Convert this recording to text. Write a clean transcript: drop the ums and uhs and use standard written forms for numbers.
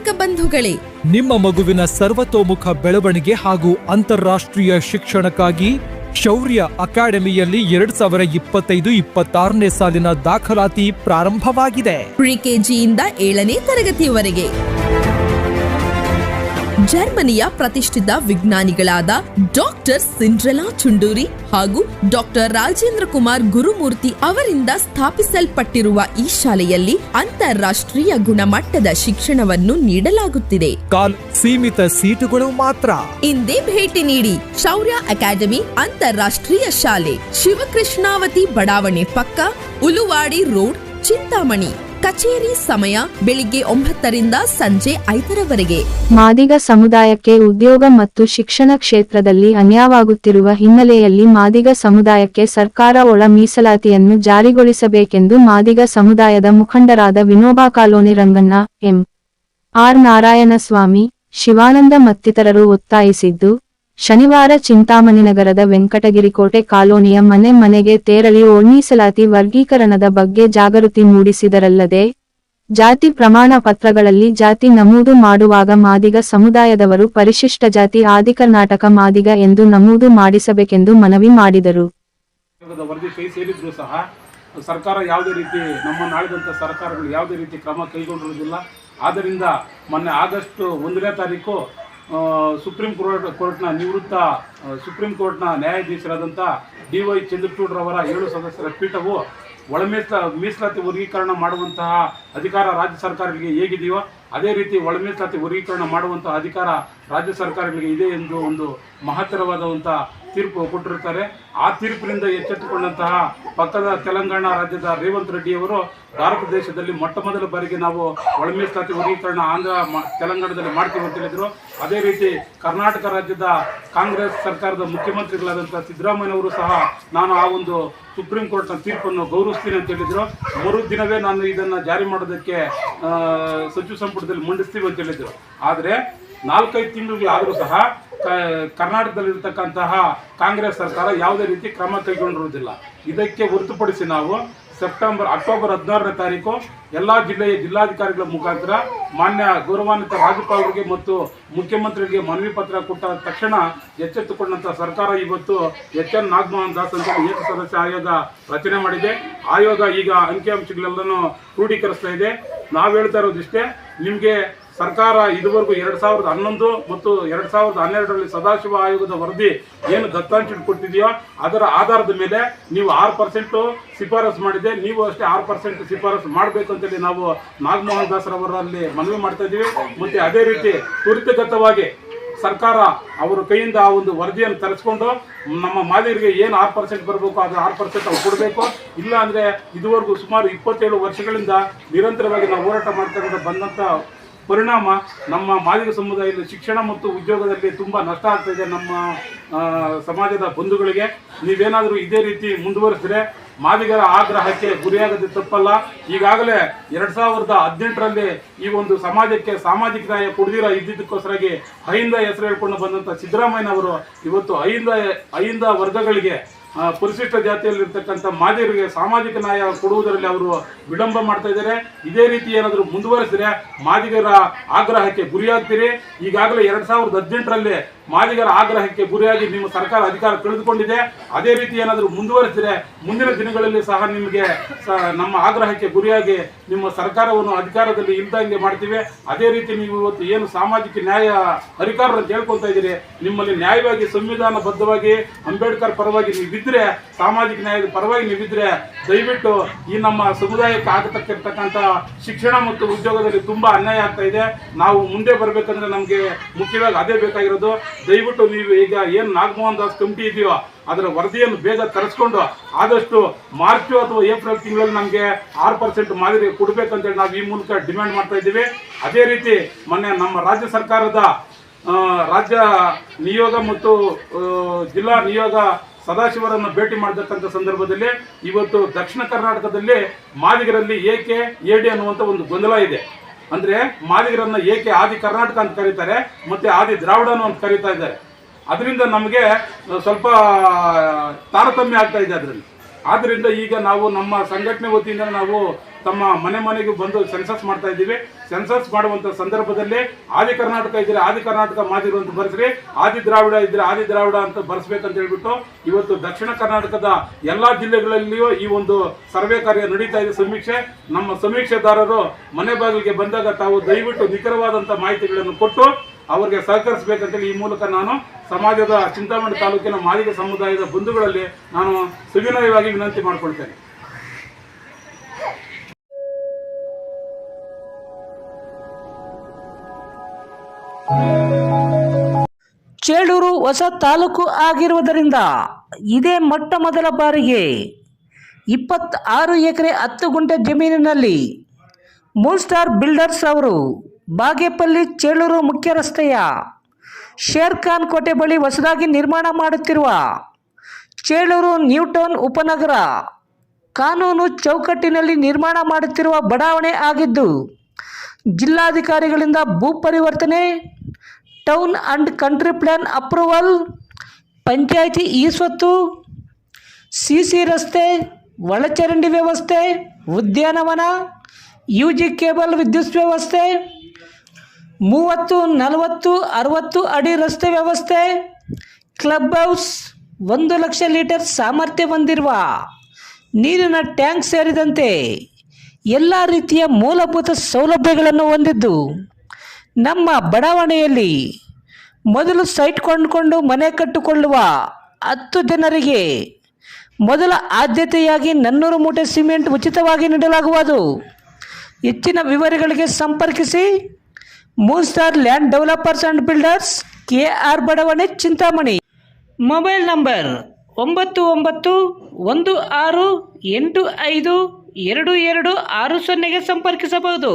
ರೈತ ಬಂಧುಗಳೇ, ನಿಮ್ಮ ಮಗುವಿನ ಸರ್ವತೋಮುಖ ಬೆಳವಣಿಗೆ ಹಾಗೂ ಅಂತಾರಾಷ್ಟ್ರೀಯ ಶಿಕ್ಷಣಕ್ಕಾಗಿ ಶೌರ್ಯ ಅಕಾಡೆಮಿಯಲ್ಲಿ 2025-26ನೇ ಸಾಲಿನ ದಾಖಲಾತಿ ಪ್ರಾರಂಭವಾಗಿದೆ. ಪ್ರಿಕೆಜಿಯಿಂದ 7ನೇ ತರಗತಿಯವರೆಗೆ ಜರ್ಮನಿಯ ಪ್ರತಿಷ್ಠಿತ ವಿಜ್ಞಾನಿಗಳಾದ ಡಾಕ್ಟರ್ ಸಿಂಡ್ರೆಲಾ ಚುಂಡೂರಿ ಹಾಗೂ ಡಾಕ್ಟರ್ ರಾಜೇಂದ್ರ ಕುಮಾರ್ ಗುರುಮೂರ್ತಿ ಅವರಿಂದ ಸ್ಥಾಪಿಸಲ್ಪಟ್ಟಿರುವ ಈ ಶಾಲೆಯಲ್ಲಿ ಅಂತಾರಾಷ್ಟ್ರೀಯ ಗುಣಮಟ್ಟದ ಶಿಕ್ಷಣವನ್ನು ನೀಡಲಾಗುತ್ತಿದೆ. ಸೀಮಿತ ಸೀಟುಗಳು ಮಾತ್ರ. ಇಂದೇ ಭೇಟಿ ನೀಡಿ ಶೌರ್ಯ ಅಕಾಡೆಮಿ ಅಂತಾರಾಷ್ಟ್ರೀಯ ಶಾಲೆ, ಶಿವಕೃಷ್ಣಾವತಿ ಬಡಾವಣೆ ಪಕ್ಕ, ಉಲುವಾಡಿ ರೋಡ್, ಚಿಂತಾಮಣಿ. ಕಚೇರಿ ಸಮಯ ಬೆಳಿಗ್ಗೆ 9ರಿಂದ ಸಂಜೆ 5ರವರೆಗೆ. ಮಾದಿಗ ಸಮುದಾಯಕ್ಕೆ ಉದ್ಯೋಗ ಮತ್ತು ಶಿಕ್ಷಣ ಕ್ಷೇತ್ರದಲ್ಲಿ ಅನ್ಯಾಯವಾಗುತ್ತಿರುವ ಹಿನ್ನೆಲೆಯಲ್ಲಿ ಮಾದಿಗ ಸಮುದಾಯಕ್ಕೆ ಸರ್ಕಾರ ಒಳ ಮೀಸಲಾತಿಯನ್ನು ಜಾರಿಗೊಳಿಸಬೇಕೆಂದು ಮಾದಿಗ ಸಮುದಾಯದ ಮುಖಂಡರಾದ Vinoba colony Ranganna, M. R. Narayanaswamy, Shivananda ಮತ್ತಿತರರು ಒತ್ತಾಯಿಸಿದ್ದು, ಶನಿವಾರ ಚಿಂತಾಮಣಿ ನಗರದ ವೆಂಕಟಗಿರಿಕೋಟೆ ಕಾಲೋನಿಯ ಮನೆಗೆ ತೆರಳಿ ಒಳಮೀಸಲಾತಿ ವರ್ಗೀಕರಣದ ಬಗ್ಗೆ ಜಾಗೃತಿ ಮೂಡಿಸಿದರಲ್ಲದೆ, ಜಾತಿ ಪ್ರಮಾಣ ಪತ್ರಗಳಲ್ಲಿ ಜಾತಿ ನಮೂದು ಮಾಡುವಾಗ ಮಾದಿಗ ಸಮುದಾಯದವರು ಪರಿಶಿಷ್ಟ ಜಾತಿ ಆದಿಕರ್ನಾಟಕ ಮಾದಿಗ ಎಂದು ನಮೂದು ಮಾಡಿಸಬೇಕೆಂದು ಮನವಿ ಮಾಡಿದರು. ಸರ್ಕಾರ ಯಾವುದೇ ರೀತಿ ನಮ್ಮನ್ನು ಆಳಿದಂಥ ಸರ್ಕಾರಗಳು ಯಾವುದೇ ರೀತಿ ಕ್ರಮ ಕೈಗೊಂಡಿರುವುದಿಲ್ಲ. ಆದ್ದರಿಂದ ಮೊನ್ನೆ ಆಗಸ್ಟ್ 1ನೇ ತಾರೀಕು ಸುಪ್ರೀಂ ಕೋರ್ಟ್ನ ನ್ಯಾಯಾಧೀಶರಾದಂಥ DY ಚಂದ್ರಚೂಡ್ರವರ 7 ಸದಸ್ಯರ ಪೀಠವು ಒಳ ಮೀಸಲಾತಿ ವರ್ಗೀಕರಣ ಮಾಡುವಂತಹ ಅಧಿಕಾರ ರಾಜ್ಯ ಸರ್ಕಾರಗಳಿಗೆ ಹೇಗಿದೆಯೋ ಅದೇ ರೀತಿ ಒಳ ಮೀಸಲಾತಿ ವರ್ಗೀಕರಣ ಮಾಡುವಂತಹ ಅಧಿಕಾರ ರಾಜ್ಯ ಸರ್ಕಾರಗಳಿಗೆ ಇದೆ ಎಂದು ಒಂದು ಮಹತ್ತರವಾದಂಥ ತೀರ್ಪು ಕೊಟ್ಟಿರುತ್ತಾರೆ. ಆ ತೀರ್ಪಿನಿಂದ ಎಚ್ಚೆತ್ತುಕೊಂಡಂತಹ ಪಕ್ಕದ ತೆಲಂಗಾಣ ರಾಜ್ಯದ ರೇವಂತ್ ರೆಡ್ಡಿಯವರು ಭಾರತ ದೇಶದಲ್ಲಿ ಮೊಟ್ಟಮೊದಲ ಬಾರಿಗೆ ನಾವು ಒಳ ಮೀಸಲಾತಿ ವರ್ಗೀಕರಣ ತೆಲಂಗಾಣದಲ್ಲಿ ಮಾಡ್ತೀವಿ ಅಂತ ಹೇಳಿದರು. ಅದೇ ರೀತಿ ಕರ್ನಾಟಕ ರಾಜ್ಯದ ಕಾಂಗ್ರೆಸ್ ಸರ್ಕಾರದ ಮುಖ್ಯಮಂತ್ರಿಗಳಾದಂಥ ಸಿದ್ದರಾಮಯ್ಯನವರು ಸಹ ನಾನು ಆ ಒಂದು ಸುಪ್ರೀಂ ಕೋರ್ಟ್ನ ತೀರ್ಪನ್ನು ಗೌರವಿಸ್ತೀನಿ ಅಂತ ಹೇಳಿದರು. ಮರುದಿನವೇ ನಾನು ಇದನ್ನು ಜಾರಿ ಮಾಡೋದಕ್ಕೆ ಸಚಿವ ಸಂಪುಟದಲ್ಲಿ ಮಂಡಿಸ್ತೀವಿ ಅಂತ ಹೇಳಿದರು. ಆದರೆ 4-5 ತಿಂಗಳಿಗೆ ಆದರೂ ಸಹ ಕರ್ನಾಟಕದಲ್ಲಿರ್ತಕ್ಕಂತಹ ಕಾಂಗ್ರೆಸ್ ಸರ್ಕಾರ ಯಾವುದೇ ರೀತಿ ಕ್ರಮ ಕೈಗೊಂಡಿರುವುದಿಲ್ಲ. ಇದಕ್ಕೆ ಹೊರತುಪಡಿಸಿ ನಾವು ಅಕ್ಟೋಬರ್ 16ನೇ ತಾರೀಕು ಎಲ್ಲ ಜಿಲ್ಲೆಯ ಜಿಲ್ಲಾಧಿಕಾರಿಗಳ ಮುಖಾಂತರ ಮಾನ್ಯ ಗೌರವಾನ್ವಿತ ರಾಜ್ಯಪಾಲರಿಗೆ ಮತ್ತು ಮುಖ್ಯಮಂತ್ರಿಗೆ ಮನವಿ ಪತ್ರ ಕೊಟ್ಟ ತಕ್ಷಣ ಎಚ್ಚೆತ್ತುಕೊಂಡಂಥ ಸರ್ಕಾರ ಇವತ್ತು HN ನಾಗಮೋಹನ್ ದಾಸ್ ಅಂತ ಏಕಸದಸ್ಯ ಆಯೋಗ ರಚನೆ ಮಾಡಿದೆ. ಆಯೋಗ ಈಗ ಅಂಕಿಅಂಶಗಳೆಲ್ಲನೂ ಕ್ರೋಢೀಕರಿಸ್ತಾ ಇದೆ. ನಾವು ಹೇಳ್ತಾ ಇರೋದಿಷ್ಟೇ, ನಿಮಗೆ ಸರ್ಕಾರ ಇದುವರೆಗೂ 2011 ಮತ್ತು 2012ರಲ್ಲಿ ಸದಾಶಿವ ಆಯೋಗದ ವರದಿ ಏನು ದತ್ತಾಂಶ ಕೊಟ್ಟಿದೆಯೋ ಅದರ ಆಧಾರದ ಮೇಲೆ ನೀವು 6% ಶಿಫಾರಸು ಮಾಡಿದೆ. ನೀವು ಅಷ್ಟೇ 6% ಶಿಫಾರಸು ಮಾಡಬೇಕು ಅಂತೇಳಿ ನಾವು ನಾಗಮೋಹನ್ ದಾಸರವರಲ್ಲಿ ಮನವಿ ಮಾಡ್ತಾ ಇದ್ದೀವಿ. ಮತ್ತು ಅದೇ ರೀತಿ ತ್ವರಿತಗತವಾಗಿ ಸರ್ಕಾರ ಅವರ ಕೈಯಿಂದ ಆ ಒಂದು ವರದಿಯನ್ನು ತರಿಸ್ಕೊಂಡು ನಮ್ಮ ಮಾದಿಗರಿಗೆ ಏನು 6% ಬರಬೇಕು ಅದು 6% ಅವ್ರು ಕೊಡಬೇಕು. ಇಲ್ಲ ಅಂದರೆ ಇದುವರೆಗೂ ಸುಮಾರು 27 ವರ್ಷಗಳಿಂದ ನಿರಂತರವಾಗಿ ನಾವು ಹೋರಾಟ ಮಾಡ್ಕೊಂಡು ಬಂದಂಥ ಪರಿಣಾಮ ನಮ್ಮ ಮಾದಿಗ ಸಮುದಾಯದಲ್ಲಿ ಶಿಕ್ಷಣ ಮತ್ತು ಉದ್ಯೋಗದಲ್ಲಿ ತುಂಬ ನಷ್ಟ ಆಗ್ತಾ ಇದೆ. ನಮ್ಮ ಸಮಾಜದ ಬಂಧುಗಳಿಗೆ ನೀವೇನಾದರೂ ಇದೇ ರೀತಿ ಮುಂದುವರಿಸಿದ್ರೆ ಮಾದಿಗರ ಆಗ್ರಹಕ್ಕೆ ಗುರಿಯಾಗದೆ ತಪ್ಪಲ್ಲ. ಈಗಾಗಲೇ 2018ರಲ್ಲಿ ಈ ಒಂದು ಸಮಾಜಕ್ಕೆ ಸಾಮಾಜಿಕ ನ್ಯಾಯ ಕೊಡದಿರ ಇದ್ದಿದ್ದಕ್ಕೋಸ್ಕರಾಗಿ ಅಹಿಂದ ಹೆಸರು ಹೇಳ್ಕೊಂಡು ಬಂದಂಥ ಸಿದ್ದರಾಮಯ್ಯನವರು ಇವತ್ತು ಅಹಿಂದ ವರ್ಗಗಳಿಗೆ ಪರಿಶಿಷ್ಟ ಜಾತಿಯಲ್ಲಿರ್ತಕ್ಕಂಥ ಮಾದಿಗರಿಗೆ ಸಾಮಾಜಿಕ ನ್ಯಾಯ ಕೊಡುವುದರಲ್ಲಿ ಅವರು ವಿಳಂಬ ಮಾಡ್ತಾ ಇದ್ದಾರೆ. ಇದೇ ರೀತಿ ಏನಾದರೂ ಮುಂದುವರಿಸಿದ್ರೆ ಮಾದಿಗರ ಆಗ್ರಹಕ್ಕೆ ಗುರಿಯಾಗ್ತೀರಿ. ಈಗಾಗಲೇ 2018ರಲ್ಲಿ ಮಾದಿಗರ ಆಗ್ರಹಕ್ಕೆ ಗುರಿಯಾಗಿ ನಿಮ್ಮ ಸರ್ಕಾರ ಅಧಿಕಾರ ಕಳೆದುಕೊಂಡಿದೆ. ಅದೇ ರೀತಿ ಏನಾದರೂ ಮುಂದುವರಿಸಿದ್ರೆ ಮುಂದಿನ ದಿನಗಳಲ್ಲಿ ಸಹ ನಿಮಗೆ ನಮ್ಮ ಆಗ್ರಹಕ್ಕೆ ಗುರಿಯಾಗಿ ನಿಮ್ಮ ಸರ್ಕಾರವನ್ನು ಅಧಿಕಾರದಲ್ಲಿ ಇಲ್ದಂಗೆ ಮಾಡ್ತೀವಿ. ಅದೇ ರೀತಿ ನೀವು ಇವತ್ತು ಏನು ಸಾಮಾಜಿಕ ನ್ಯಾಯ ಅಧಿಕಾರವನ್ನು ಅಂತ ಹೇಳ್ಕೊತಾ ಇದ್ದೀರಿ, ನಿಮ್ಮಲ್ಲಿ ನ್ಯಾಯವಾಗಿ ಸಂವಿಧಾನಬದ್ಧವಾಗಿ ಅಂಬೇಡ್ಕರ್ ಪರವಾಗಿ ನೀವಿದ್ರೆ, ಸಾಮಾಜಿಕ ನ್ಯಾಯದ ಪರವಾಗಿ ನೀವಿದ್ರೆ ದಯವಿಟ್ಟು ಈ ನಮ್ಮ ಸಮುದಾಯಕ್ಕೆ ಆಗತಕ್ಕಿರ್ತಕ್ಕಂಥ ಶಿಕ್ಷಣ ಮತ್ತು ಉದ್ಯೋಗದಲ್ಲಿ ತುಂಬ ಅನ್ಯಾಯ ಆಗ್ತಾ ಇದೆ. ನಾವು ಮುಂದೆ ಬರಬೇಕಂದ್ರೆ ನಮಗೆ ಮುಖ್ಯವಾಗಿ ಅದೇ ಬೇಕಾಗಿರೋದು. ದಯವಿಟ್ಟು ನೀವು ಈಗ ಏನು ನಾಗಮೋಹನ್ ದಾಸ್ ಕಮಿಟಿ ಇದೆಯೋ ಅದರ ವರದಿಯನ್ನು ಬೇಗ ತರಿಸ್ಕೊಂಡು ಆದಷ್ಟು ಮಾರ್ಚ್ ಅಥವಾ ಏಪ್ರಿಲ್ ತಿಂಗಳಲ್ಲಿ ನಮಗೆ 6% ಮಾದಿರಿಗೆ ಕೊಡಬೇಕಂತೇಳಿ ನಾವು ಈ ಮೂಲಕ ಡಿಮ್ಯಾಂಡ್ ಮಾಡ್ತಾ ಇದ್ದೀವಿ. ಅದೇ ರೀತಿ ಮೊನ್ನೆ ನಮ್ಮ ರಾಜ್ಯ ಸರ್ಕಾರದ ರಾಜ್ಯ ನಿಯೋಗ ಮತ್ತು ಜಿಲ್ಲಾ ನಿಯೋಗ ಸದಾಶಿವರನ್ನು ಭೇಟಿ ಮಾಡತಕ್ಕಂಥ ಸಂದರ್ಭದಲ್ಲಿ ಇವತ್ತು ದಕ್ಷಿಣ ಕರ್ನಾಟಕದಲ್ಲಿ ಮಾದಿಗರಲ್ಲಿ ಏಕೆ ಏಡಿ ಅನ್ನುವಂಥ ಒಂದು ಗೊಂದಲ ಇದೆ. ಅಂದರೆ ಮಾದಿಗರನ್ನು ಏಕೆ ಆದಿ ಕರ್ನಾಟಕ ಅಂತ ಕರೀತಾರೆ ಮತ್ತು ಆದಿ ದ್ರಾವಿಡನು ಅಂತ ಕರೀತಾ ಇದ್ದಾರೆ. ಅದರಿಂದ ನಮಗೆ ಸ್ವಲ್ಪ ತಾರತಮ್ಯ ಆಗ್ತಾ ಇದೆ ಅದರಲ್ಲಿ. ಆದ್ದರಿಂದ ಈಗ ನಾವು ನಮ್ಮ ಸಂಘಟನೆ ವತಿಯಿಂದ ನಾವು ತಮ್ಮ ಮನೆ ಮನೆಗೂ ಬಂದು ಸೆನ್ಸಸ್ ಮಾಡ್ತಾ ಇದ್ದೀವಿ. ಸೆನ್ಸಸ್ ಮಾಡುವಂಥ ಸಂದರ್ಭದಲ್ಲಿ ಆದಿ ಕರ್ನಾಟಕ ಇದ್ರೆ ಆದಿ ಕರ್ನಾಟಕ ಮಾದಿರು ಅಂತ ಬರೆಸ್ರಿ, ಆದಿ ದ್ರಾವಿಡ ಇದ್ರೆ ಆದಿ ದ್ರಾವಿಡ ಅಂತ ಬರೆಸ್ಬೇಕಂತ ಹೇಳ್ಬಿಟ್ಟು ಇವತ್ತು ದಕ್ಷಿಣ ಕರ್ನಾಟಕದ ಎಲ್ಲಾ ಜಿಲ್ಲೆಗಳಲ್ಲಿಯೂ ಈ ಒಂದು ಸರ್ವೆ ಕಾರ್ಯ ನಡೀತಾ ಇದೆ. ಸಮೀಕ್ಷೆ, ನಮ್ಮ ಸಮೀಕ್ಷೆದಾರರು ಮನೆ ಬಾಗಿಲಿಗೆ ಬಂದಾಗ ತಾವು ದಯವಿಟ್ಟು ನಿಖರವಾದಂಥ ಮಾಹಿತಿಗಳನ್ನು ಕೊಟ್ಟು ಅವರಿಗೆ ಸಹಕರಿಸಬೇಕಂತೇಳಿ ಈ ಮೂಲಕ ನಾನು ಸಮಾಜದ ಚಿಂತಾಮಣಿ ತಾಲೂಕಿನ ಮಾದಿಗ ಸಮುದಾಯದ ಬಂಧುಗಳಲ್ಲಿ ನಾನು ಸುವಿನಯವಾಗಿ ವಿನಂತಿ ಮಾಡಿಕೊಳ್ತೇನೆ. ಚೇಳೂರು ಹೊಸ ತಾಲೂಕು ಆಗಿರುವುದರಿಂದ ಇದೇ ಮೊಟ್ಟ ಮೊದಲ ಬಾರಿಗೆ 26 ಎಕರೆ 10 ಗುಂಟೆ ಜಮೀನಿನಲ್ಲಿ ಮೂನ್ ಸ್ಟಾರ್ ಬಿಲ್ಡರ್ಸ್ ಅವರು ಬಾಗೇಪಲ್ಲಿ ಚೇಳೂರು ಮುಖ್ಯ ರಸ್ತೆಯ ಶೇರ್ ಖಾನ್ ಕೋಟೆ ಬಳಿ ಹೊಸದಾಗಿ ನಿರ್ಮಾಣ ಮಾಡುತ್ತಿರುವ ಚೇಳೂರು ನ್ಯೂ ಟೌನ್ ಉಪನಗರ ಕಾನೂನು ಚೌಕಟ್ಟಿನಲ್ಲಿ ನಿರ್ಮಾಣ ಮಾಡುತ್ತಿರುವ ಬಡಾವಣೆ ಆಗಿದ್ದು, ಜಿಲ್ಲಾಧಿಕಾರಿಗಳಿಂದ ಭೂ ಪರಿವರ್ತನೆ, town and country plan approval, ಪಂಚಾಯಿತಿ ಇ-ಸ್ವತ್ತು, ಸಿಸಿ ರಸ್ತೆ, ಒಳಚರಂಡಿ ವ್ಯವಸ್ಥೆ, ಉದ್ಯಾನವನ, UG ಕೇಬಲ್ ವಿದ್ಯುತ್ ವ್ಯವಸ್ಥೆ, 30, 40, 60 ಅಡಿ ರಸ್ತೆ ವ್ಯವಸ್ಥೆ, ಕ್ಲಬ್ ಹೌಸ್, 1 ಲಕ್ಷ ಲೀಟರ್ ಸಾಮರ್ಥ್ಯ ಹೊಂದಿರುವ ನೀರಿನ ಟ್ಯಾಂಕ್ ಸೇರಿದಂತೆ ಎಲ್ಲ ರೀತಿಯ ಮೂಲಭೂತ ಸೌಲಭ್ಯಗಳನ್ನು ಹೊಂದಿದ್ದು, ನಮ್ಮ ಬಡಾವಣೆಯಲ್ಲಿ ಮೊದಲು ಸೈಟ್ ಕೊಂಡುಕೊಂಡು ಮನೆ ಕಟ್ಟಿಕೊಳ್ಳುವ 10 ಜನರಿಗೆ ಮೊದಲ ಆದ್ಯತೆಯಾಗಿ 400 ಮೂಟೆ ಸಿಮೆಂಟ್ ಉಚಿತವಾಗಿ ನೀಡಲಾಗುವುದು. ಹೆಚ್ಚಿನ ವಿವರಗಳಿಗೆ ಸಂಪರ್ಕಿಸಿ Moon star land developers and builders, KR ಬಡಾವಣೆ, ಚಿಂತಾಮಣಿ. ಮೊಬೈಲ್ ನಂಬರ್ 9916852260 ಸಂಪರ್ಕಿಸಬಹುದು.